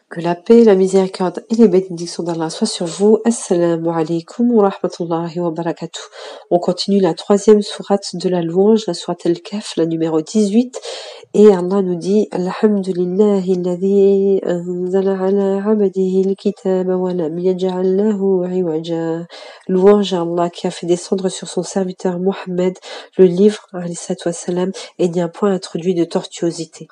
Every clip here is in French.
Que la paix, la miséricorde et les bénédictions d'Allah soient sur vous. Assalamu alaikum wa rahmatullahi wa barakatuh. On continue la troisième sourate de la louange, la sourate Al-Kahf, la numéro 18. Et Allah nous dit, Alhamdulillahi alladhi anzala ala abdihi al-kitaba wa lam yaj'al lahu 'iwaja. Louange à Allah qui a fait descendre sur son serviteur Mohammed le livre, alayhi salatu wassalam, et il n'y a un point introduit de tortuosité.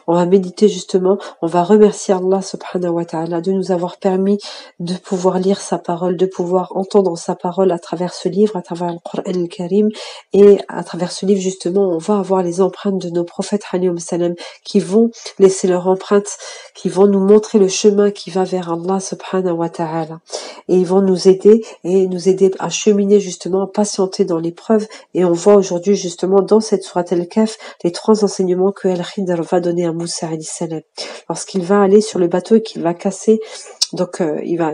On va méditer justement, on va remercier Allah subhanahu wa ta'ala de nous avoir permis de pouvoir lire sa parole, de pouvoir entendre sa parole à travers ce livre, à travers le Coran al-Karim, et à travers ce livre justement on va avoir les empreintes de nos prophètes alayhim salam qui vont laisser leur empreinte, qui vont nous montrer le chemin qui va vers Allah subhanahu wa ta'ala, et ils vont nous aider à cheminer justement, à patienter dans l'épreuve. Et on voit aujourd'hui justement dans cette sourate Al-Kahf les trois enseignements que Al-Khidr va donner à Moussa alayhi salam lorsqu'il va aller sur le bateau et qu'il va casser. Donc il va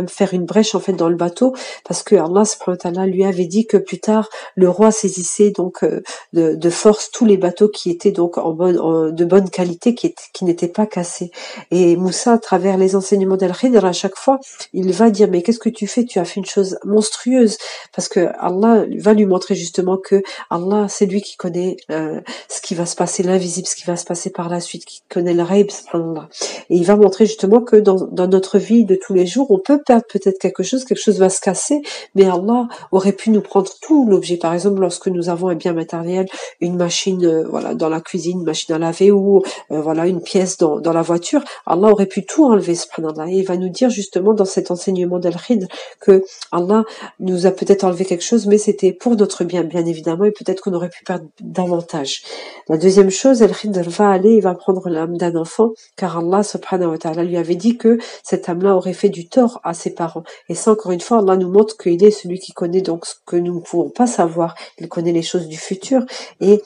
me faire une brèche en fait dans le bateau, parce que Allah subhanahu wa ta'ala lui avait dit que plus tard le roi saisissait donc de force tous les bateaux qui étaient donc de bonne qualité, qui n'étaient pas cassés. Et Moussa, à travers les enseignements d'Al-Khidr, à chaque fois il va dire mais qu'est-ce que tu fais, tu as fait une chose monstrueuse, parce que Allah va lui montrer justement que Allah c'est lui qui connaît ce qui va se passer, l'invisible, ce qui va se passer par la suite, qui connaît le ghaib, subhanallah. Et il va montrer justement que dans notre vie de tous les jours, on peut perdre peut-être quelque chose va se casser, mais Allah aurait pu nous prendre tout l'objet. Par exemple, lorsque nous avons un bien matériel, une machine voilà dans la cuisine, une machine à laver, ou voilà une pièce dans la voiture, Allah aurait pu tout enlever, subhanallah. Et il va nous dire justement dans cet enseignement d'Al-Khidr que Allah nous a peut-être enlevé quelque chose, mais c'était pour notre bien, bien évidemment, et peut-être qu'on aurait pu perdre davantage. La deuxième chose, Al-Khidr il va prendre l'âme d'un enfant, car Allah subhanahu wa ta'ala lui avait dit que cette âme-là aurait fait du tort à ses parents. Et ça, encore une fois, Allah nous montre qu'il est celui qui connaît donc ce que nous ne pouvons pas savoir. Il connaît les choses du futur. Et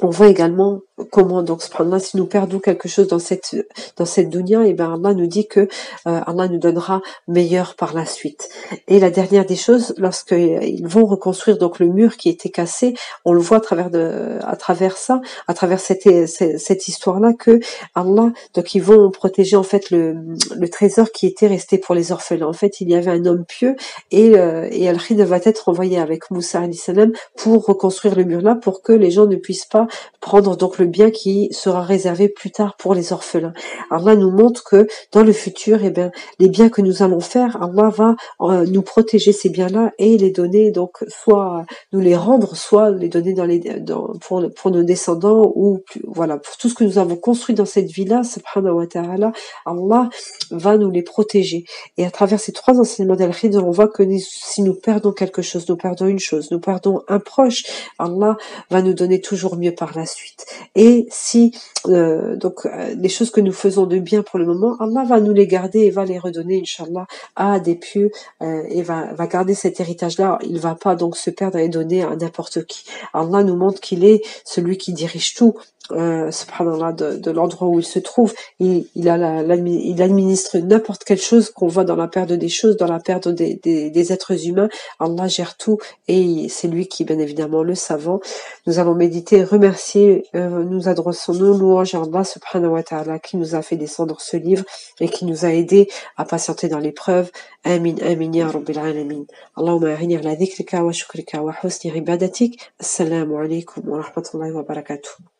on voit également comment donc subhanallah, si nous perdons quelque chose dans cette dunya, et ben Allah nous dit que Allah nous donnera meilleur par la suite. Et la dernière des choses, lorsqu'ils vont reconstruire donc le mur qui était cassé, on le voit à travers cette histoire-là, que Allah, donc ils vont protéger en fait le trésor qui était resté pour les orphelins. En fait, il y avait un homme pieux, et Al-Khidr va être envoyé avec Moussa alayhi salam pour reconstruire le mur là, pour que les gens ne puissent pas prendre donc le bien qui sera réservé plus tard pour les orphelins. Allah nous montre que dans le futur, eh bien, les biens que nous allons faire, Allah va nous protéger ces biens-là et les donner, donc soit nous les rendre, soit les donner pour nos descendants, ou voilà, pour tout ce que nous avons construit dans cette vie-là, subhanahu wa ta'ala, Allah va nous les protéger. Et à travers ces trois enseignements d'Al-Khidr, on voit que si nous perdons quelque chose, nous perdons une chose, nous perdons un proche, Allah va nous donner toujours mieux par la suite. Et si les choses que nous faisons de bien pour le moment, Allah va nous les garder et va les redonner, Inch'Allah, à des pieux, et va garder cet héritage-là. Il va pas donc se perdre et donner à n'importe qui. Allah nous montre qu'il est celui qui dirige tout, subhanallah, de l'endroit où il se trouve. Il administre n'importe quelle chose qu'on voit dans la perte des choses, dans la perte des êtres humains. Allah gère tout, et c'est lui qui est bien évidemment le savant. Nous allons méditer, remercier, nous adressons nos louanges à Allah subhanahu wa ta'ala qui nous a fait descendre ce livre et qui nous a aidés à patienter dans l'épreuve. Amin, amin, ya rabbil alamin. Allahumma a'inni ala dhikrika wa shukrika wa husni ibadatik. Assalamu alaikum wa rahmatullahi wa barakatuh.